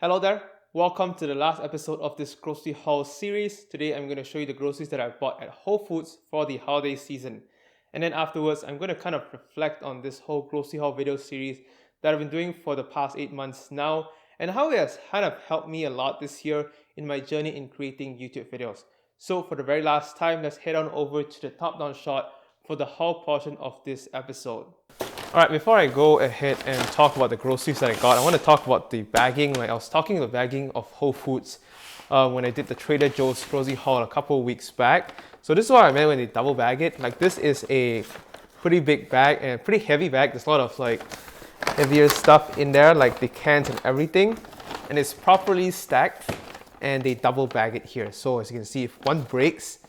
Hello there, welcome to the last episode of this grocery haul series. Today I'm going to show you the groceries that I bought at Whole Foods for the holiday season. And then afterwards, I'm going to kind of reflect on this whole grocery haul video series that I've been doing for the past 8 months now and how it has kind of helped me a lot this year in my journey in creating YouTube videos. So for the very last time, let's head on over to the top-down shot for the haul portion of this episode. Alright, before I go ahead and talk about the groceries that I got, I want to talk about the bagging. Like I was talking about the bagging of Whole Foods when I did the Trader Joe's grocery haul a couple of weeks back. So this is what I meant when they double bag it. Like this is a pretty big bag and a pretty heavy bag. There's a lot of like heavier stuff in there, like the cans and everything. And it's properly stacked and they double bag it here. So as you can see, if one breaks,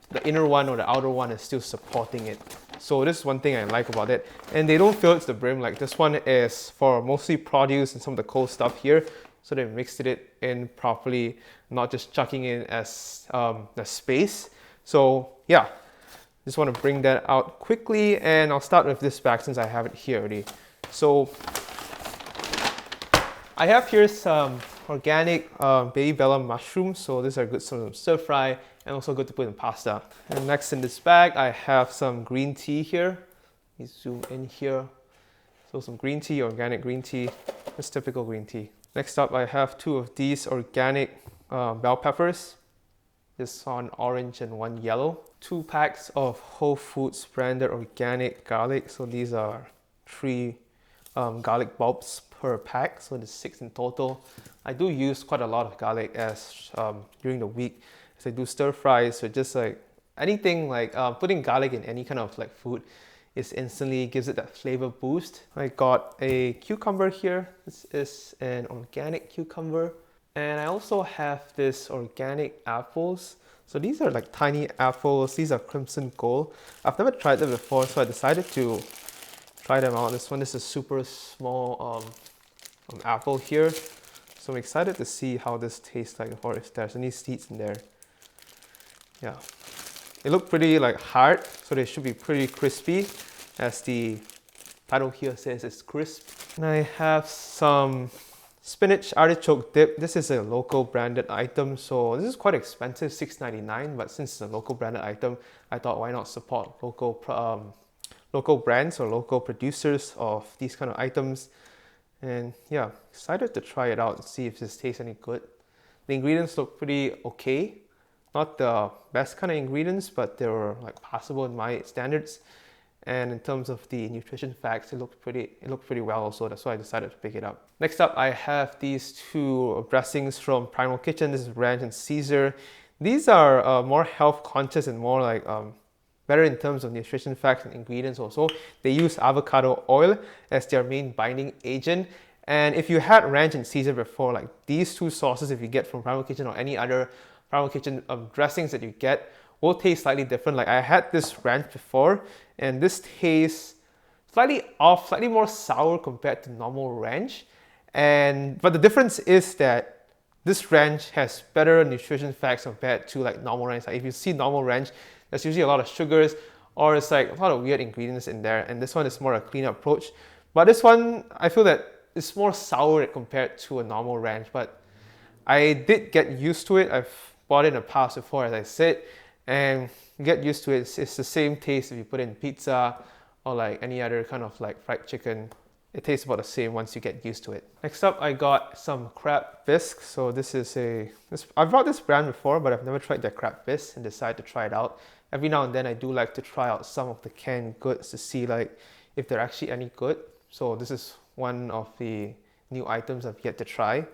the inner one or the outer one is still supporting it. So this is one thing I like about it. And they don't fill it to the brim. Like this one is for mostly produce and some of the cold stuff here. So they mixed it in properly, not just chucking in as the space. So yeah, just want to bring that out quickly. And I'll start with this bag since I have it here already. So I have here some organic baby bella mushrooms. So these are good for stir fry and also good to put in pasta. And next in this bag, I have some green tea here. Let me zoom in here. So some green tea, organic green tea. Just typical green tea. Next up, I have two of these organic bell peppers. This one orange and one yellow. 2 packs of Whole Foods branded organic garlic. So these are 3 garlic bulbs per pack. So there's 6 in total. I do use quite a lot of garlic as during the week. As I do stir fries, so just like anything like putting garlic in any kind of like food is instantly gives it that flavor boost. I got a cucumber here. This is an organic cucumber. And I also have this organic apples. So these are like tiny apples. These are crimson gold. I've never tried them before, so I decided to try them out. This one is a super small apple here. So I'm excited to see how this tastes like, or if there's any seeds in there. Yeah, it looked pretty like hard, so they should be pretty crispy, as the title here says it's crisp. And I have some spinach artichoke dip. This is a local branded item, so this is quite expensive, $6.99. But since it's a local branded item, I thought why not support local brands or local producers of these kind of items. And yeah, excited to try it out and see if this tastes any good. The ingredients look pretty okay. Not the best kind of ingredients, but they were like passable in my standards. And in terms of the nutrition facts, it looked pretty well also. That's why I decided to pick it up. Next up, I have these 2 dressings from Primal Kitchen. This is ranch and Caesar. These are more health conscious and more like better in terms of nutrition facts and ingredients also. They use avocado oil as their main binding agent. And if you had ranch and Caesar before, like these 2 sauces, if you get from Primal Kitchen or any other Primal Kitchen dressings that you get, will taste slightly different. Like I had this ranch before, and this tastes slightly off, slightly more sour compared to normal ranch. But the difference is that this ranch has better nutrition facts compared to like normal ranch. Like if you see normal ranch, there's usually a lot of sugars or it's like a lot of weird ingredients in there. And this one is more a clean approach. But this one, I feel that it's more sour compared to a normal ranch. But I did get used to it. I've bought it in the past before, as I said, and you get used to it. It's the same taste if you put in pizza or like any other kind of like fried chicken. It tastes about the same once you get used to it. Next up, I got some crab bisque. So this is I've bought this brand before, but I've never tried their crab bisque and decided to try it out. Every now and then I do like to try out some of the canned goods to see like if they're actually any good. So this is one of the new items I've yet to try.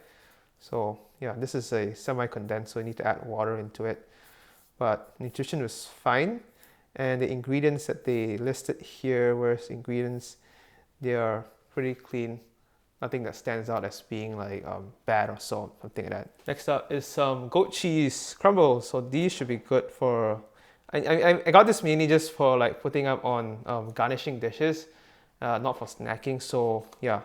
So yeah, this is a semi-condensed, so you need to add water into it. But nutrition was fine. And the ingredients that they listed here, whereas ingredients, they are pretty clean. Nothing that stands out as being like bad or salt, something like that. Next up is some goat cheese crumbles. So these should be good for, I got this mainly just for like putting up on garnishing dishes, not for snacking. So yeah,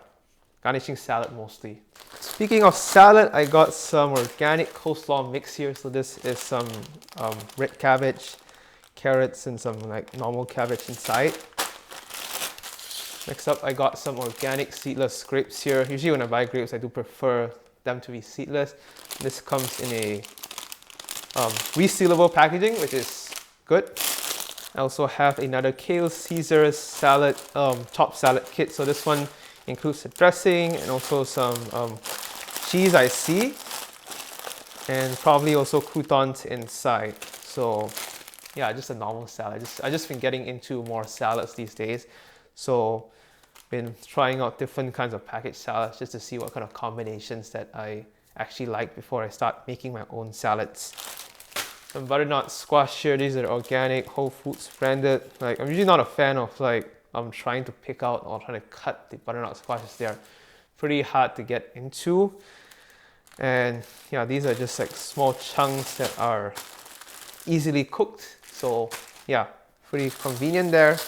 garnishing salad mostly. Speaking of salad, I got some organic coleslaw mix here. So this is some red cabbage, carrots, and some like normal cabbage inside. Next up, I got some organic seedless grapes here. Usually when I buy grapes, I do prefer them to be seedless. This comes in a resealable packaging, which is good. I also have another kale Caesar salad, chopped salad kit. So this one includes the dressing and also some cheese I see, and probably also croutons inside. So yeah, just a normal salad. I just been getting into more salads these days. So been trying out different kinds of packaged salads just to see what kind of combinations that I actually like before I start making my own salads. Some butternut squash here. These are organic, Whole Foods branded. Like, I'm usually not a fan of like trying to pick out or trying to cut the butternut squashes. They're pretty hard to get into. And yeah, these are just like small chunks that are easily cooked. So yeah, pretty convenient there.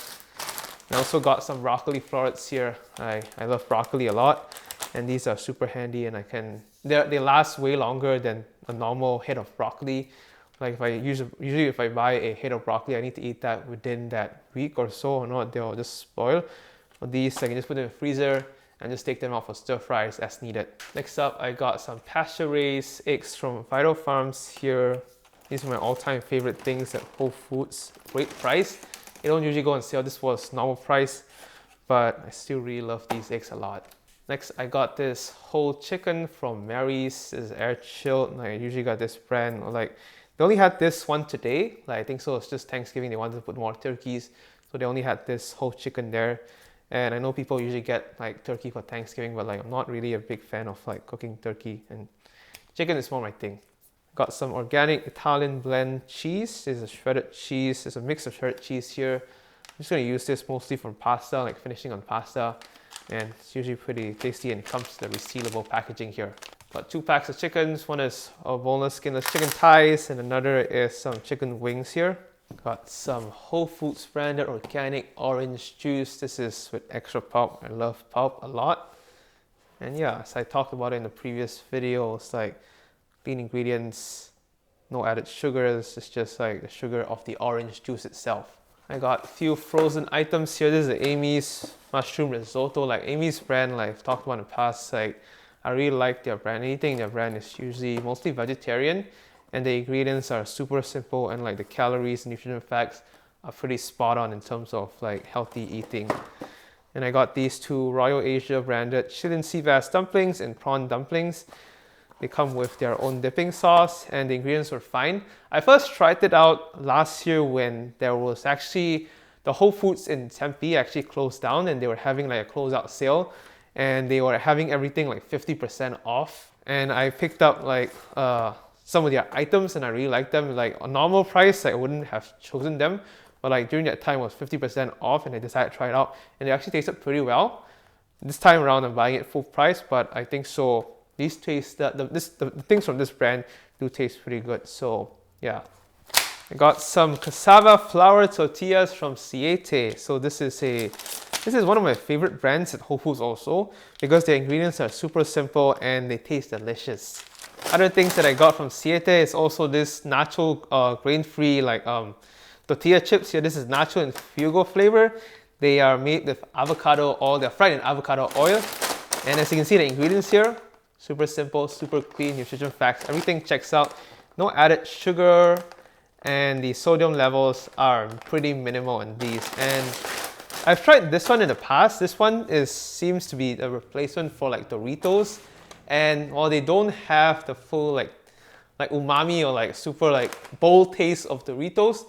I also got some broccoli florets here. I love broccoli a lot, and these are super handy, and they last way longer than a normal head of broccoli. Like if I usually if I buy a head of broccoli, I need to eat that within that week or so, or not they'll just spoil. But these I can just put them in the freezer and just take them out for stir fries as needed. Next up, I got some pasture raised eggs from Vital Farms here. These are my all-time favorite things at Whole Foods. Great price. They don't usually go on sale. This was normal price, but I still really love these eggs a lot. Next, I got this whole chicken from Mary's. It's air chilled. I usually got this brand, or like they only had this one today. Like I think so. It's just Thanksgiving. They wanted to put more turkeys, so they only had this whole chicken there. And I know people usually get like turkey for Thanksgiving, but like I'm not really a big fan of like cooking turkey, and chicken is more my thing. Got some organic Italian blend cheese. There's a shredded cheese. There's a mix of shredded cheese here. I'm just going to use this mostly for pasta, like finishing on pasta. And it's usually pretty tasty, and it comes to the resealable packaging here. Got 2 packs of chickens. One is boneless, skinless chicken thighs, and another is some chicken wings here. Got some Whole Foods branded organic orange juice. This is with extra pulp. I love pulp a lot. And yeah, as I talked about it in the previous video, it's like clean ingredients, no added sugars. It's just like the sugar of the orange juice itself. I got a few frozen items here. This is the Amy's mushroom risotto. Like Amy's brand, like I've talked about in the past, like I really like their brand. Anything in their brand is usually mostly vegetarian, and the ingredients are super simple, and like the calories and nutrition facts are pretty spot on in terms of like healthy eating. And I got these 2 Royal Asia branded Chilean sea bass dumplings and prawn dumplings. They come with their own dipping sauce, and the ingredients were fine. I first tried it out last year when there was actually the Whole Foods in Tempe actually closed down, and they were having like a closeout sale, and they were having everything like 50% off. And I picked up like some of their items, and I really liked them. Like a normal price, I wouldn't have chosen them, but like during that time it was 50% off, and I decided to try it out, and they actually tasted pretty well. This time around I'm buying it full price, but I think so. These taste, the things from this brand do taste pretty good. So yeah, I got some cassava flour tortillas from Siete. So this is one of my favorite brands at Whole Foods also, because the ingredients are super simple and they taste delicious. Other things that I got from Siete is also this nacho grain-free like tortilla chips here. This is nacho and fuego flavor. They are made with avocado oil. They're fried in avocado oil. And as you can see, the ingredients here, super simple, super clean, nutrition facts, everything checks out. No added sugar, and the sodium levels are pretty minimal in these. And I've tried this one in the past. This one seems to be a replacement for like Doritos. And while they don't have the full like umami or like super like bold taste of Doritos,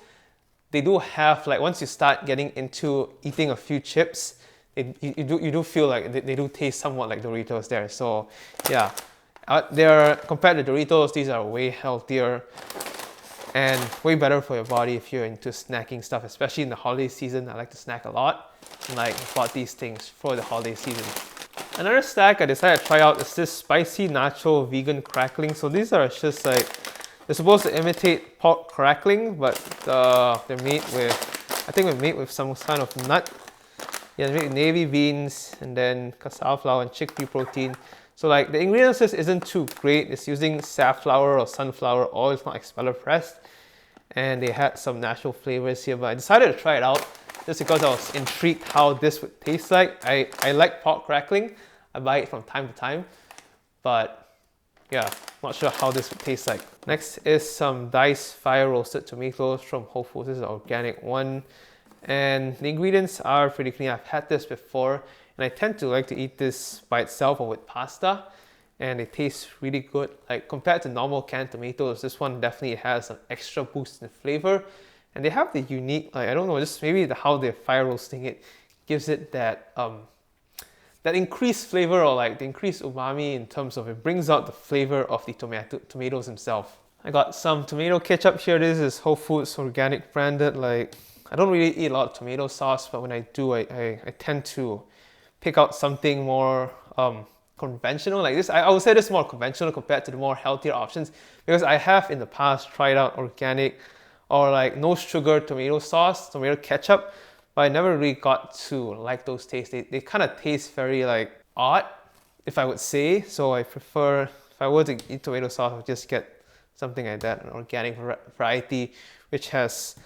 they do have like, once you start getting into eating a few chips, you do feel like they do taste somewhat like Doritos there. So yeah, they're compared to Doritos, these are way healthier and way better for your body if you're into snacking stuff, especially in the holiday season. I like to snack a lot, and like I bought these things for the holiday season. Another snack I decided to try out is this spicy nacho vegan crackling. So these are just like, they're supposed to imitate pork crackling, but they're made with, I think they're made with some kind of nut. Yeah, they make navy beans and then cassava flour and chickpea protein. So like the ingredients list isn't too great. It's using safflower or sunflower oil. It's not expeller pressed. And they had some natural flavors here, but I decided to try it out just because I was intrigued how this would taste like. I like pork crackling. I buy it from time to time, but yeah, not sure how this would taste like. Next is some diced fire roasted tomatoes from Whole Foods. This is an organic one. And the ingredients are pretty clean. I've had this before, and I tend to like to eat this by itself or with pasta. And it tastes really good. Like compared to normal canned tomatoes, this one definitely has an extra boost in flavor. And they have the unique, like I don't know, just maybe how they're fire roasting it gives it that that increased flavor, or like the increased umami in terms of it brings out the flavor of the tomatoes themselves. I got some tomato ketchup here. This is Whole Foods organic branded. Like I don't really eat a lot of tomato sauce, but when I do, I tend to pick out something more conventional like this. I would say this is more conventional compared to the more healthier options, because I have in the past tried out organic or like no sugar tomato sauce, tomato ketchup, but I never really got to like those tastes. They kind of taste very like odd, if I would say. So I prefer, if I were to eat tomato sauce, I would just get something like that, an organic variety, which has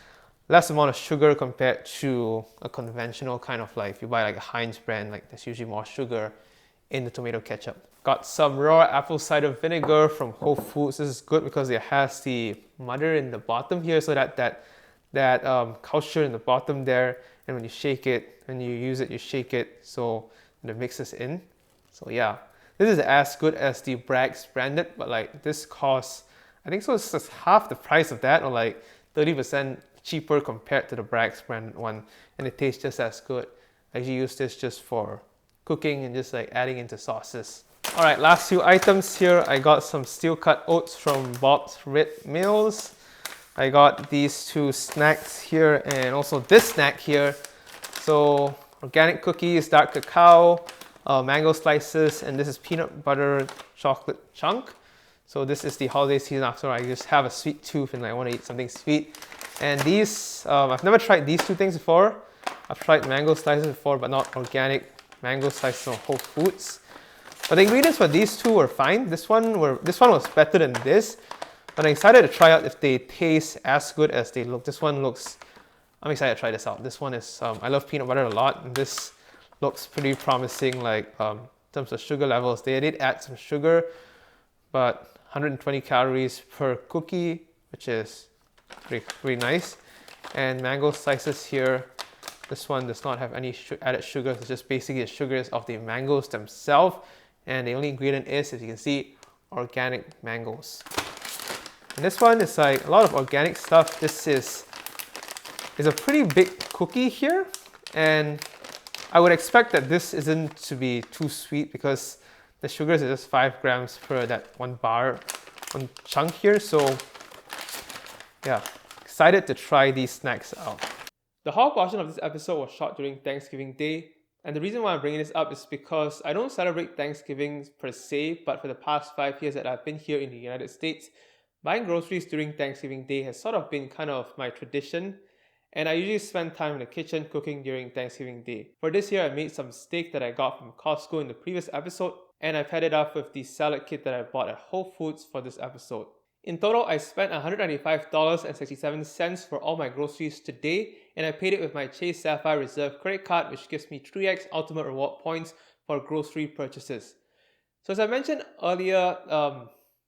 less amount of sugar compared to a conventional kind of like, if you buy like a Heinz brand, like there's usually more sugar in the tomato ketchup. Got some raw apple cider vinegar from Whole Foods. This is good because it has the mother in the bottom here, so that culture in the bottom there, and when you shake it, when you use it, you shake it so it mixes in. So yeah, this is as good as the Bragg's branded, but like this costs, I think so it's just half the price of that, or like 30% cheaper compared to the Bragg's branded one, and it tastes just as good. I usually use this just for cooking and just like adding into sauces. All right, last few items here. I got some steel cut oats from Bob's Red Mills. I got these two snacks here and also this snack here. So organic cookies, dark cacao, mango slices, and this is peanut butter chocolate chunk. So this is the holiday season after I just have a sweet tooth and I want to eat something sweet. And these, I've never tried these two things before. I've tried mango slices before, but not organic mango slices from Whole Foods. But the ingredients for these two were fine. This one was better than this. But I'm excited to try out if they taste as good as they look. This one looks, I'm excited to try this out. This one is, I love peanut butter a lot, and this looks pretty promising, like in terms of sugar levels. They did add some sugar, but 120 calories per cookie, which is pretty nice. And mango slices here. This one does not have any added sugar. It's just basically the sugars of the mangoes themselves. And the only ingredient is, as you can see, organic mangoes. And this one is like a lot of organic stuff. This is a pretty big cookie here, and I would expect that this isn't to be too sweet because the sugars are just 5 grams per that one chunk here. So yeah, excited to try these snacks out. The whole portion of this episode was shot during Thanksgiving Day, and the reason why I'm bringing this up is because I don't celebrate Thanksgiving per se, but for the past 5 years that I've been here in the United States, buying groceries during Thanksgiving Day has sort of been kind of my tradition, and I usually spend time in the kitchen cooking during Thanksgiving Day. For this year, I made some steak that I got from Costco in the previous episode, and I've had it up with the salad kit that I bought at Whole Foods for this episode. In total, I spent $195.67 for all my groceries today, and I paid it with my Chase Sapphire Reserve credit card, which gives me 3x ultimate reward points for grocery purchases. So as I mentioned earlier,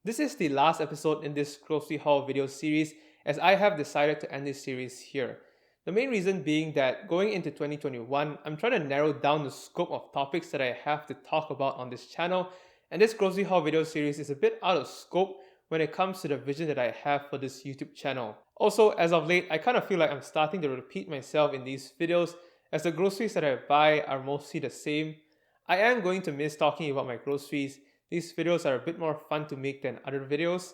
this is the last episode in this grocery haul video series, as I have decided to end this series here. The main reason being that going into 2021, I'm trying to narrow down the scope of topics that I have to talk about on this channel, and this grocery haul video series is a bit out of scope when it comes to the vision that I have for this YouTube channel. Also, as of late, I kind of feel like I'm starting to repeat myself in these videos, as the groceries that I buy are mostly the same. I am going to miss talking about my groceries. These videos are a bit more fun to make than other videos.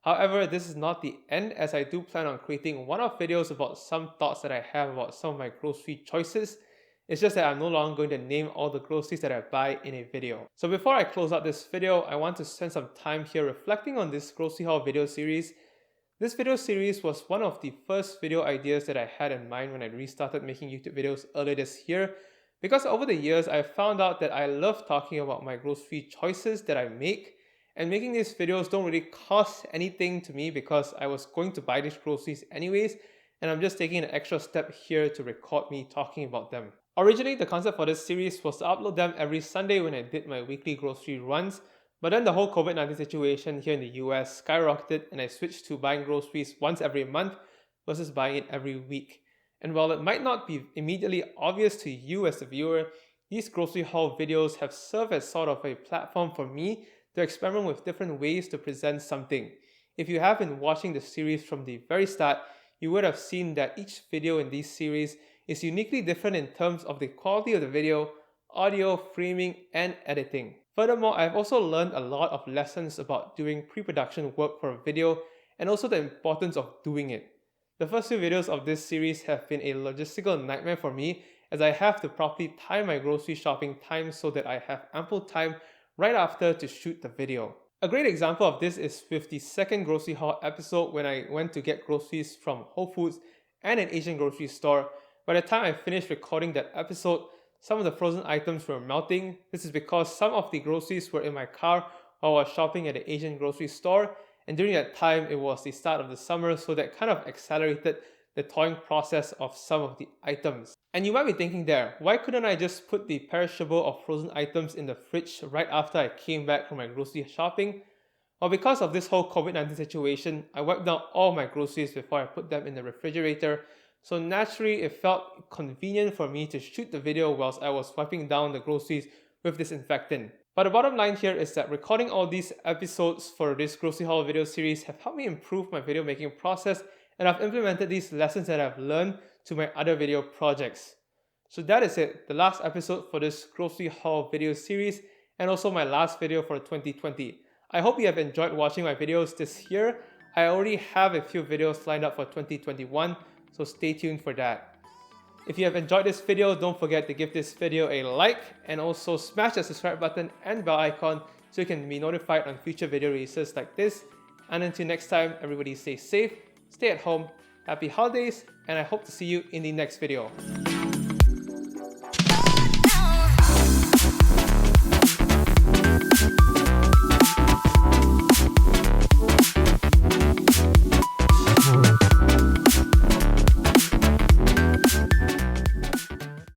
However, this is not the end, as I do plan on creating one-off videos about some thoughts that I have about some of my grocery choices. It's just that I'm no longer going to name all the groceries that I buy in a video. So before I close out this video, I want to spend some time here reflecting on this grocery haul video series. This video series was one of the first video ideas that I had in mind when I restarted making YouTube videos earlier this year, because over the years I found out that I love talking about my grocery choices that I make, and making these videos don't really cost anything to me because I was going to buy these groceries anyways, and I'm just taking an extra step here to record me talking about them. Originally, the concept for this series was to upload them every Sunday when I did my weekly grocery runs, But then the whole COVID-19 situation here in the US skyrocketed and I switched to buying groceries once every month versus buying it every week. And while it might not be immediately obvious to you as the viewer, these grocery haul videos have served as sort of a platform for me to experiment with different ways to present something. If you have been watching the series from the very start, you would have seen that each video in this series is uniquely different in terms of the quality of the video, audio, framing, and editing. Furthermore, I've also learned a lot of lessons about doing pre-production work for a video and also the importance of doing it. The first few videos of this series have been a logistical nightmare for me as I have to properly time my grocery shopping time so that I have ample time right after to shoot the video. A great example of this is with the second grocery haul episode when I went to get groceries from Whole Foods and an Asian grocery store. By the time I finished recording that episode, some of the frozen items were melting. This is because some of the groceries were in my car while I was shopping at the Asian grocery store, and during that time it was the start of the summer, so that kind of accelerated the thawing process of some of the items. And you might be thinking there, why couldn't I just put the perishable or frozen items in the fridge right after I came back from my grocery shopping? Well, because of this whole COVID-19 situation, I wiped down all my groceries before I put them in the refrigerator, so naturally it felt convenient for me to shoot the video whilst I was wiping down the groceries with disinfectant. But the bottom line here is that recording all these episodes for this grocery haul video series have helped me improve my video making process, and I've implemented these lessons that I've learned to my other video projects. So that is it, the last episode for this grocery haul video series and also my last video for 2020. I hope you have enjoyed watching my videos this year. I already have a few videos lined up for 2021, so stay tuned for that. If you have enjoyed this video, don't forget to give this video a like and also smash the subscribe button and bell icon so you can be notified on future video releases like this. And until next time, everybody stay safe, stay at home, happy holidays, and I hope to see you in the next video.